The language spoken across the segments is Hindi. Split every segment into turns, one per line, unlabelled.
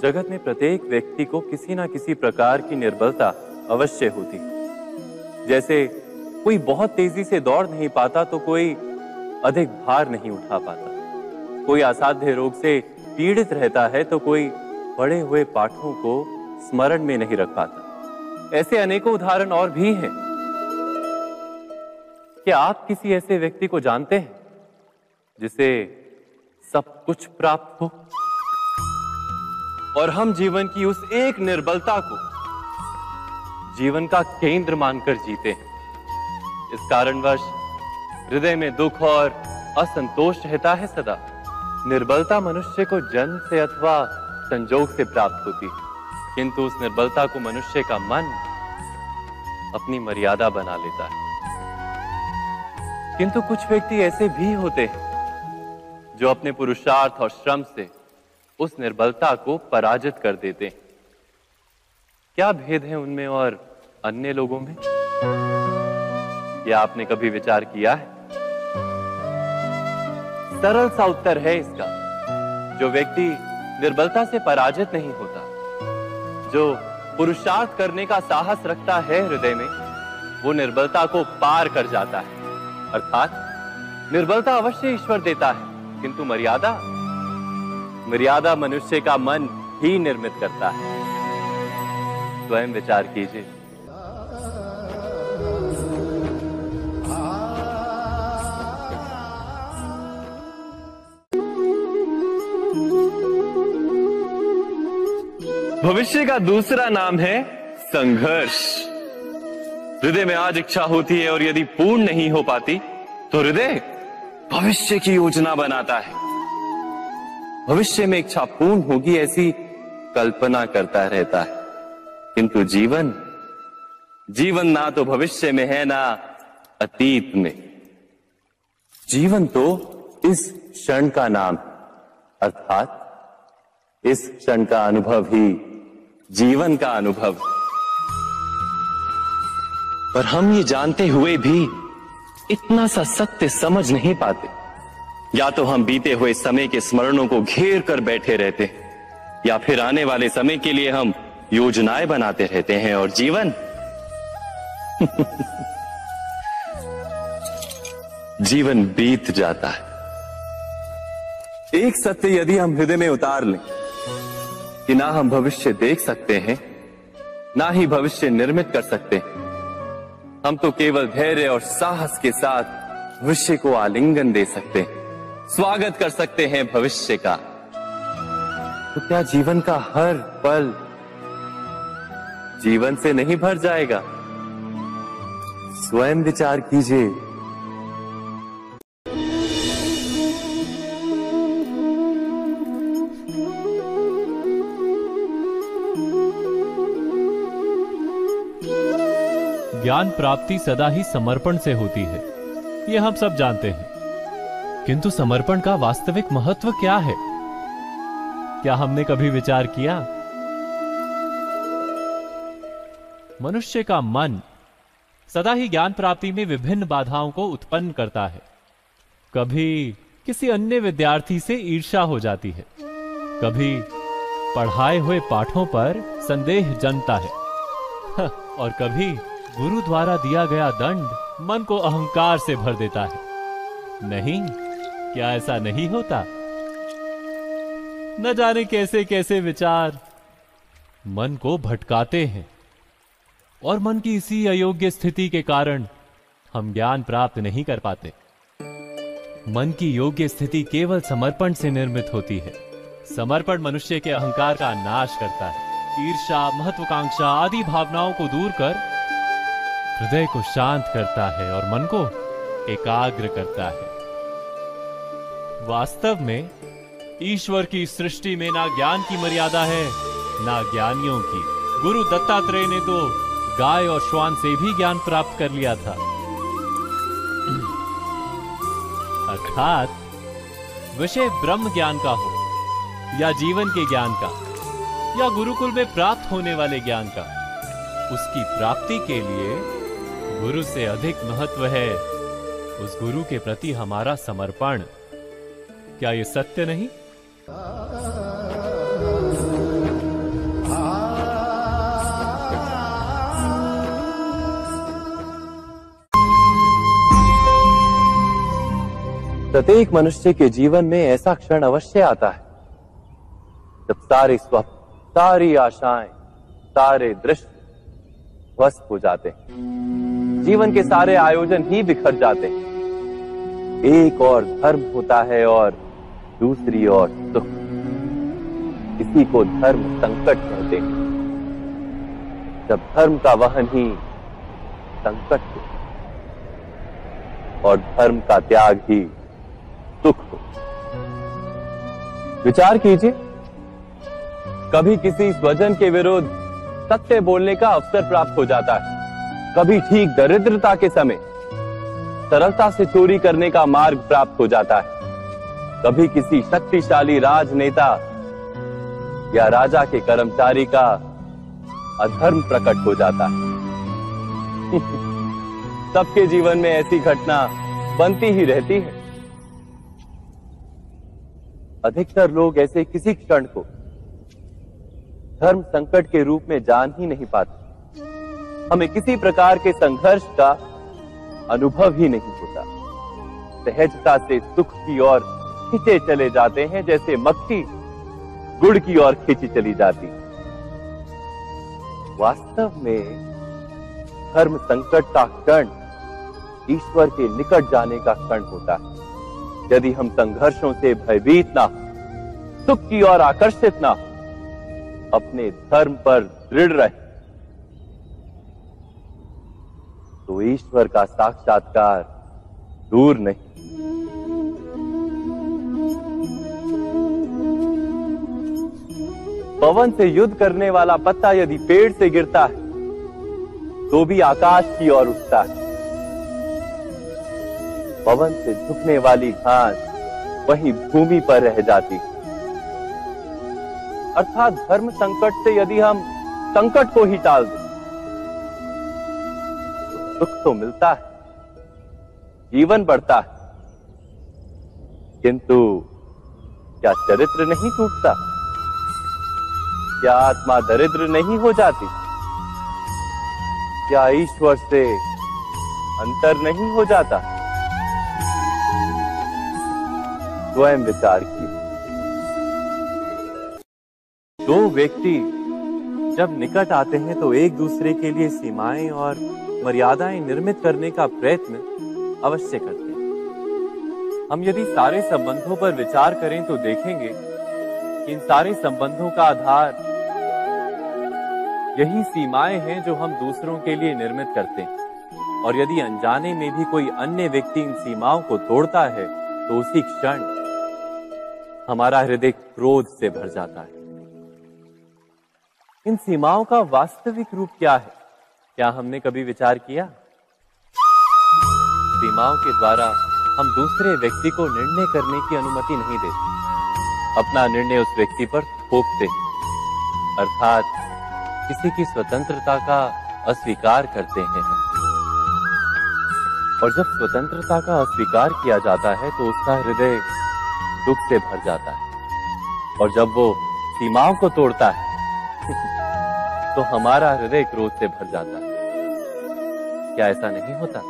जगत में प्रत्येक व्यक्ति को किसी ना किसी प्रकार की निर्बलता अवश्य होती है। जैसे कोई बहुत तेजी से दौड़ नहीं पाता तो कोई अधिक भार नहीं उठा पाता, कोई असाध्य रोग से पीड़ित रहता है तो कोई पढ़े हुए पाठों को स्मरण में नहीं रख पाता। ऐसे अनेकों उदाहरण और भी हैं। क्या आप किसी ऐसे व्यक्ति को जानते हैं जिसे सब कुछ प्राप्त हो और हम जीवन की उस एक निर्बलता को जीवन का केंद्र मानकर जीते हैं? इस कारणवश हृदय में दुख और असंतोष रहता है सदा। निर्बलता मनुष्य को जन्म से अथवा संजोग से प्राप्त होती है, किंतु उस निर्बलता को मनुष्य का मन अपनी मर्यादा बना लेता है। किंतु कुछ व्यक्ति ऐसे भी होते हैं जो अपने पुरुषार्थ और श्रम से उस निर्बलता को पराजित कर देते हैं। क्या भेद है उनमें और अन्य लोगों में? क्या आपने कभी विचार किया है? सरल सा उत्तर है इसका। जो व्यक्ति निर्बलता से पराजित नहीं होता, जो पुरुषार्थ करने का साहस रखता है हृदय में, वो निर्बलता को पार कर जाता है। अर्थात निर्बलता अवश्य ईश्वर देता है, किंतु मर्यादा मनुष्य का मन ही निर्मित करता है। स्वयं विचार कीजिए। भविष्य का दूसरा नाम है संघर्ष। हृदय में आज इच्छा होती है और यदि पूर्ण नहीं हो पाती तो हृदय भविष्य की योजना बनाता है। भविष्य में इच्छा पूर्ण होगी ऐसी कल्पना करता रहता है, किंतु जीवन ना तो भविष्य में है ना अतीत में। जीवन तो इस क्षण का नाम, अर्थात इस क्षण का अनुभव ही जीवन का अनुभव। पर हम ये जानते हुए भी इतना सा सत्य समझ नहीं पाते। या तो हम बीते हुए समय के स्मरणों को घेर कर बैठे रहते हैं, या फिर आने वाले समय के लिए हम योजनाएं बनाते रहते हैं और जीवन जीवन बीत जाता है। एक सत्य यदि हम हृदय में उतार लें कि ना हम भविष्य देख सकते हैं, ना ही भविष्य निर्मित कर सकते हैं, हम तो केवल धैर्य और साहस के साथ भविष्य को आलिंगन दे सकते हैं, स्वागत कर सकते हैं भविष्य का। तो क्या जीवन का हर पल जीवन से नहीं भर जाएगा? स्वयं विचार कीजिए।
ज्ञान प्राप्ति सदा ही समर्पण से होती है, ये हम सब जानते हैं। किंतु समर्पण का वास्तविक महत्व क्या है? क्या हमने कभी विचार किया? मनुष्य का मन सदा ही ज्ञान प्राप्ति में विभिन्न बाधाओं को उत्पन्न करता है। कभी किसी अन्य विद्यार्थी से ईर्ष्या हो जाती है, कभी पढ़ाए हुए पाठों पर संदेह जन्मता है और कभी गुरु द्वारा दिया गया दंड मन को अहंकार से भर देता है। नहीं, क्या ऐसा नहीं होता? न जाने कैसे कैसे विचार मन को भटकाते हैं और मन की इसी अयोग्य स्थिति के कारण हम ज्ञान प्राप्त नहीं कर पाते। मन की योग्य स्थिति केवल समर्पण से निर्मित होती है। समर्पण मनुष्य के अहंकार का नाश करता है। ईर्ष्या, महत्वाकांक्षा आदि भावनाओं को दूर कर हृदय को शांत करता है और मन को एकाग्र करता है। वास्तव में ईश्वर की सृष्टि में ना ज्ञान की मर्यादा है ना ज्ञानियों की। गुरु दत्तात्रेय ने तो गाय और श्वान से भी ज्ञान प्राप्त कर लिया था। अर्थात विषय ब्रह्म ज्ञान का हो या जीवन के ज्ञान का या गुरुकुल में प्राप्त होने वाले ज्ञान का, उसकी प्राप्ति के लिए गुरु से अधिक महत्व है उस गुरु के प्रति हमारा समर्पण। क्या ये सत्य नहीं?
प्रत्येक मनुष्य के जीवन में ऐसा क्षण अवश्य आता है जब सारे स्वप्न, सारी आशाएं, सारे दृश्य ध्वस्त हो जाते हैं। जीवन के सारे आयोजन ही बिखर जाते हैं। एक और धर्म होता है और दूसरी ओर सुख। इसी को धर्म संकट कहते हैं। जब धर्म का वहन ही संकट हो और धर्म का त्याग ही सुख हो। विचार कीजिए, कभी किसी स्वजन के विरुद्ध सत्य बोलने का अवसर प्राप्त हो जाता है, कभी ठीक दरिद्रता के समय सरलता से चोरी करने का मार्ग प्राप्त हो जाता है, कभी किसी शक्तिशाली राजनेता या राजा के कर्मचारी का अधर्म प्रकट हो जाता है। सबके जीवन में ऐसी घटना बनती ही रहती है। अधिकतर लोग ऐसे किसी क्षण को धर्म संकट के रूप में जान ही नहीं पाते। हमें किसी प्रकार के संघर्ष का अनुभव ही नहीं होता। सहजता से सुख की ओर खींचे चले जाते हैं, जैसे मक्खी गुड़ की ओर खींची चली जाती। वास्तव में धर्म संकट का क्षण ईश्वर के निकट जाने का क्षण होता है। यदि हम संघर्षों से भयभीत ना हो, सुख की ओर आकर्षित ना हो, अपने धर्म पर दृढ़ रहे, तो ईश्वर का साक्षात्कार दूर नहीं। पवन से युद्ध करने वाला पत्ता यदि पेड़ से गिरता है तो भी आकाश की ओर उठता है। पवन से झुकने वाली घास वहीं भूमि पर रह जाती। अर्थात धर्म संकट से यदि हम संकट को ही टाल दें तो सुख तो मिलता है, जीवन बढ़ता है, किंतु क्या चरित्र नहीं टूटता? क्या आत्मा दरिद्र नहीं हो जाती? क्या ईश्वर से अंतर नहीं हो जाता? स्वयं विचार कीजिए। दो व्यक्ति जब निकट आते हैं तो एक दूसरे के लिए सीमाएं और मर्यादाएं निर्मित करने का प्रयत्न अवश्य करते हैं। हम यदि सारे संबंधों पर विचार करें तो देखेंगे कि इन सारे संबंधों का आधार यही सीमाएं हैं जो हम दूसरों के लिए निर्मित करते हैं। और यदि अनजाने में भी कोई अन्य व्यक्ति इन सीमाओं को तोड़ता है तो उसी क्षण हमारा हृदय क्रोध से भर जाता है। इन सीमाओं का वास्तविक रूप क्या है? क्या हमने कभी विचार किया? सीमाओं के द्वारा हम दूसरे व्यक्ति को निर्णय करने की अनुमति नहीं देते। अपना निर्णय उस व्यक्ति पर थोपते हैं, अर्थात किसी की स्वतंत्रता का अस्वीकार करते हैं। और जब स्वतंत्रता का अस्वीकार किया जाता है तो उसका हृदय दुख से भर जाता है। और जब वो सीमाओं को तोड़ता है तो हमारा हृदय क्रोध से भर जाता है। क्या ऐसा नहीं होता?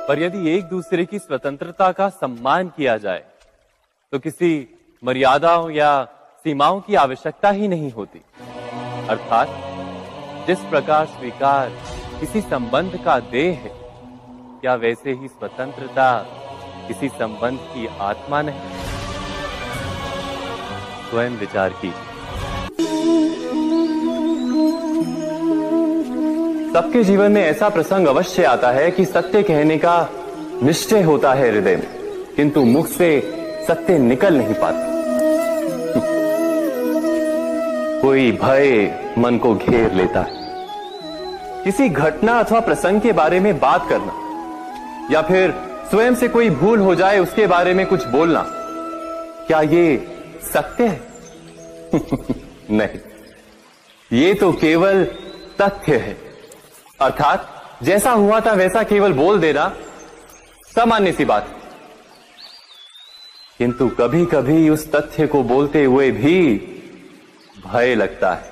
पर यदि एक दूसरे की स्वतंत्रता का सम्मान किया जाए तो किसी मर्यादाओं या सीमाओं की आवश्यकता ही नहीं होती। अर्थात जिस प्रकार स्वीकार किसी संबंध का देह है, क्या वैसे ही स्वतंत्रता किसी संबंध की आत्मा नहीं? स्वयं विचार कीजिए। सबके जीवन में ऐसा प्रसंग अवश्य आता है कि सत्य कहने का निश्चय होता है हृदय में, किंतु मुख से सत्य निकल नहीं पाता। कोई भय मन को घेर लेता है। किसी घटना अथवा प्रसंग के बारे में बात करना या फिर स्वयं से कोई भूल हो जाए उसके बारे में कुछ बोलना, क्या ये सत्य है? नहीं, ये तो केवल तथ्य है। अर्थात जैसा हुआ था वैसा केवल बोल देना सामान्य सी बात, किंतु कभी कभी उस तथ्य को बोलते हुए भी भय लगता है।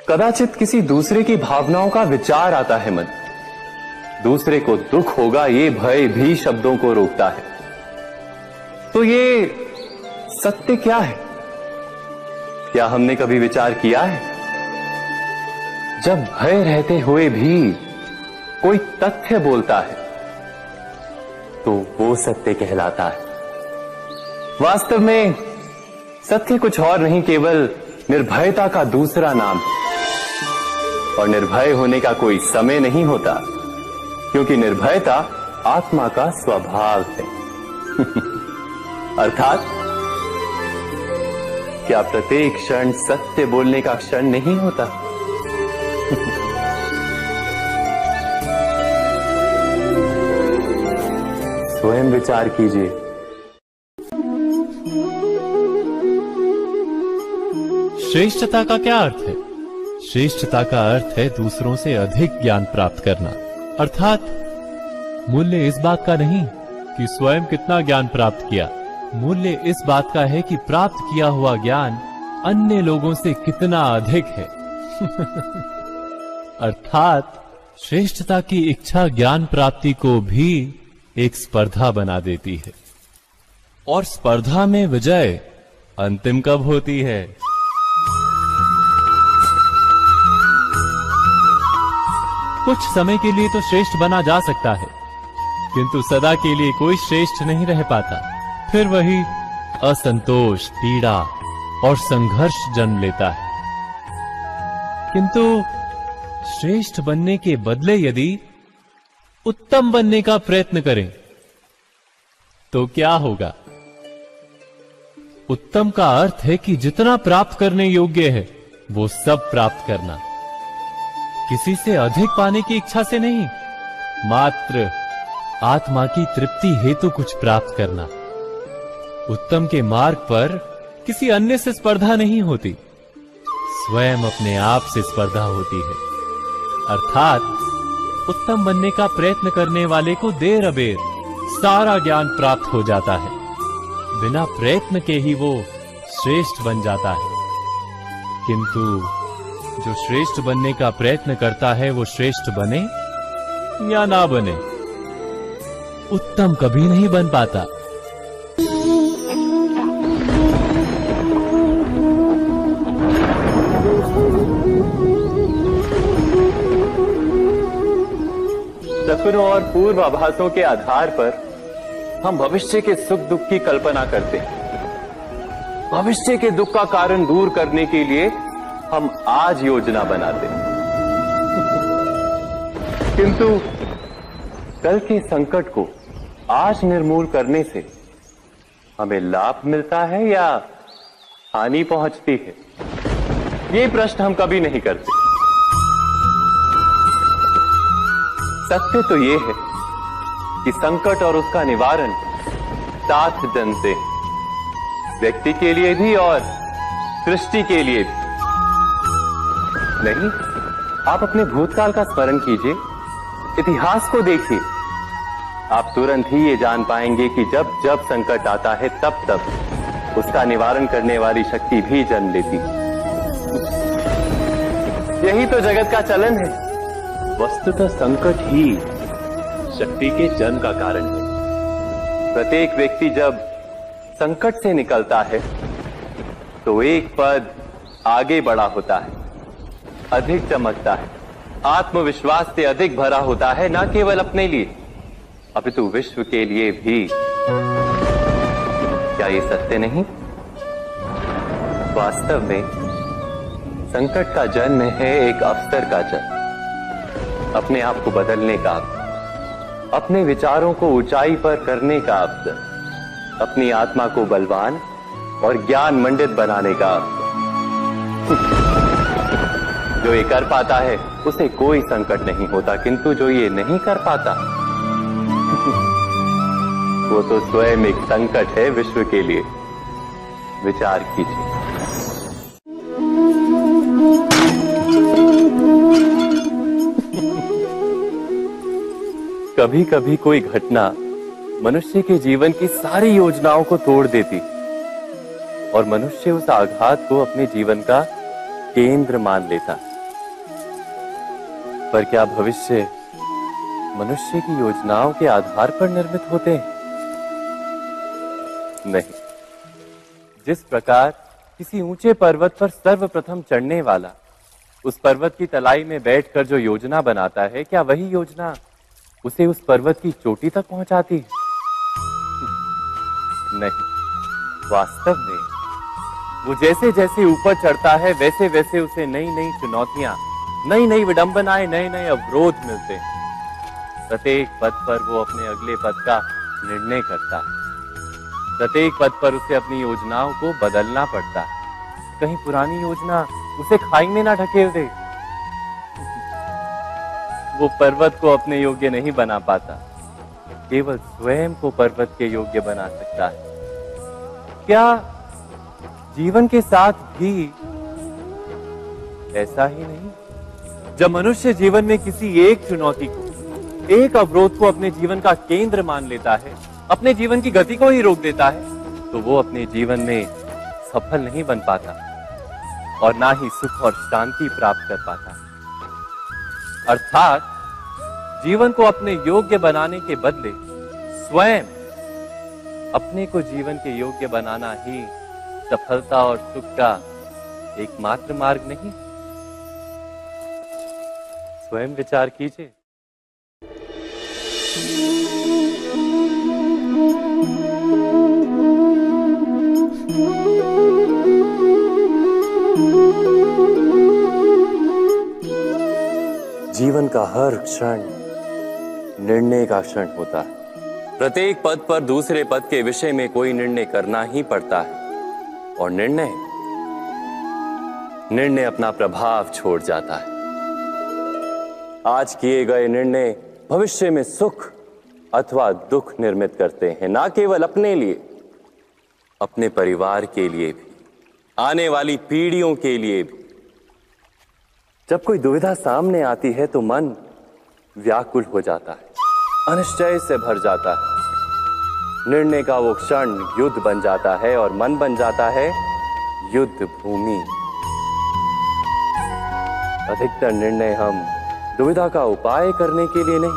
कदाचित किसी दूसरे की भावनाओं का विचार आता है मन, दूसरे को दुख होगा ये भय भी शब्दों को रोकता है। तो ये सत्य क्या है? क्या हमने कभी विचार किया है? जब भय रहते हुए भी कोई तथ्य बोलता है तो वो सत्य कहलाता है। वास्तव में सत्य कुछ और नहीं, केवल निर्भयता का दूसरा नाम है। और निर्भय होने का कोई समय नहीं होता, क्योंकि निर्भयता आत्मा का स्वभाव है। अर्थात क्या प्रत्येक क्षण सत्य बोलने का क्षण नहीं होता? स्वयं विचार कीजिए।
श्रेष्ठता का क्या अर्थ है? श्रेष्ठता का अर्थ है दूसरों से अधिक ज्ञान प्राप्त करना। अर्थात मूल्य इस बात का नहीं कि स्वयं कितना ज्ञान प्राप्त किया, मूल्य इस बात का है कि प्राप्त किया हुआ ज्ञान अन्य लोगों से कितना अधिक है। अर्थात श्रेष्ठता की इच्छा ज्ञान प्राप्ति को भी एक स्पर्धा बना देती है। और स्पर्धा में विजय अंतिम कब होती है? कुछ समय के लिए तो श्रेष्ठ बना जा सकता है, किंतु सदा के लिए कोई श्रेष्ठ नहीं रह पाता। फिर वही असंतोष, पीड़ा और संघर्ष जन्म लेता है। किंतु श्रेष्ठ बनने के बदले यदि उत्तम बनने का प्रयत्न करें तो क्या होगा? उत्तम का अर्थ है कि जितना प्राप्त करने योग्य है वो सब प्राप्त करना, किसी से अधिक पाने की इच्छा से नहीं, मात्र आत्मा की तृप्ति हेतु कुछ प्राप्त करना। उत्तम के मार्ग पर किसी अन्य से स्पर्धा नहीं होती, स्वयं अपने आप से स्पर्धा होती है। अर्थात उत्तम बनने का प्रयत्न करने वाले को देर अबेर सारा ज्ञान प्राप्त हो जाता है, बिना प्रयत्न के ही वो श्रेष्ठ बन जाता है। किंतु जो श्रेष्ठ बनने का प्रयत्न करता है वो श्रेष्ठ बने या ना बने, उत्तम कभी नहीं बन पाता।
सपनों और पूर्वाभासों के आधार पर हम भविष्य के सुख दुख की कल्पना करते हैं। भविष्य के दुख का कारण दूर करने के लिए हम आज योजना बनाते हैं। किंतु कल के संकट को आज निर्मूल करने से हमें लाभ मिलता है या हानि पहुंचती है? ये प्रश्न हम कभी नहीं करते। सत्य तो ये है कि संकट और उसका निवारण साथ जनते हैं, व्यक्ति के लिए भी और सृष्टि के लिए भी। नहीं, आप अपने भूतकाल का स्मरण कीजिए, इतिहास को देखिए, आप तुरंत ही ये जान पाएंगे कि जब जब संकट आता है तब तब उसका निवारण करने वाली शक्ति भी जन्म लेती है। यही तो जगत का चलन है। वस्तुतः संकट ही शक्ति के जन्म का कारण है। प्रत्येक व्यक्ति जब संकट से निकलता है तो एक पद आगे बढ़ा होता है, अधिक चमकता है, आत्मविश्वास से अधिक भरा होता है, न केवल अपने लिए अपितु विश्व के लिए भी। क्या ये सत्य नहीं? वास्तव में संकट का जन्म है एक अवसर का जन्म, अपने आप को बदलने का अवसर, अपने विचारों को ऊंचाई पर करने का अवसर, अपनी आत्मा को बलवान और ज्ञान मंडित बनाने का अवसर। जो ये कर पाता है उसे कोई संकट नहीं होता, किंतु जो ये नहीं कर पाता वो तो स्वयं एक संकट है विश्व के लिए। विचार कीजिए। कभी कभी कोई घटना मनुष्य के जीवन की सारी योजनाओं को तोड़ देती और मनुष्य उस आघात को अपने जीवन का केंद्र मान लेता। पर क्या भविष्य मनुष्य की योजनाओं के आधार पर निर्मित होते हैं? नहीं। जिस प्रकार किसी ऊंचे पर्वत पर सर्वप्रथम चढ़ने वाला उस पर्वत की तलाई में बैठकर जो योजना बनाता है, क्या वही योजना उसे उस पर्वत की चोटी तक पहुंचाती है? नहीं। वास्तव में वो जैसे जैसे ऊपर चढ़ता है वैसे वैसे उसे नई नई चुनौतियां, नई नई विडंबनाएं, नए नए अवरोध मिलते हैं। प्रत्येक पद पर वो अपने अगले पद का निर्णय करता है। प्रत्येक पद पर उसे अपनी योजनाओं को बदलना पड़ता है। कहीं पुरानी योजना उसे खाई में ना ढकेल दे। वो पर्वत को अपने योग्य नहीं बना पाता, केवल स्वयं को पर्वत के योग्य बना सकता है। क्या जीवन के साथ भी ऐसा ही नहीं? जब मनुष्य जीवन में किसी एक चुनौती को, एक अवरोध को अपने जीवन का केंद्र मान लेता है, अपने जीवन की गति को ही रोक देता है, तो वो अपने जीवन में सफल नहीं बन पाता और ना ही सुख और शांति प्राप्त कर पाता। अर्थात जीवन को अपने योग्य बनाने के बदले स्वयं अपने को जीवन के योग्य बनाना ही सफलता और सुख का एकमात्र मार्ग नहीं। स्वयं विचार कीजिए। जीवन का हर क्षण निर्णय का क्षण होता है। प्रत्येक पद पर दूसरे पद के विषय में कोई निर्णय करना ही पड़ता है और निर्णय अपना प्रभाव छोड़ जाता है। आज किए गए निर्णय भविष्य में सुख अथवा दुख निर्मित करते हैं, ना केवल अपने लिए, अपने परिवार के लिए भी, आने वाली पीढ़ियों के लिए भी। जब कोई दुविधा सामने आती है तो मन व्याकुल हो जाता है, अनिश्चय से भर जाता है। निर्णय का वो क्षण युद्ध बन जाता है और मन बन जाता है युद्ध भूमि। अधिकतर निर्णय हम दुविधा का उपाय करने के लिए नहीं,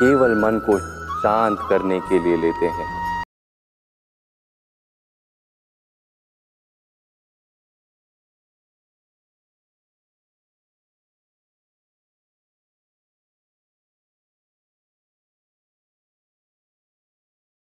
केवल मन को शांत करने के लिए लेते हैं।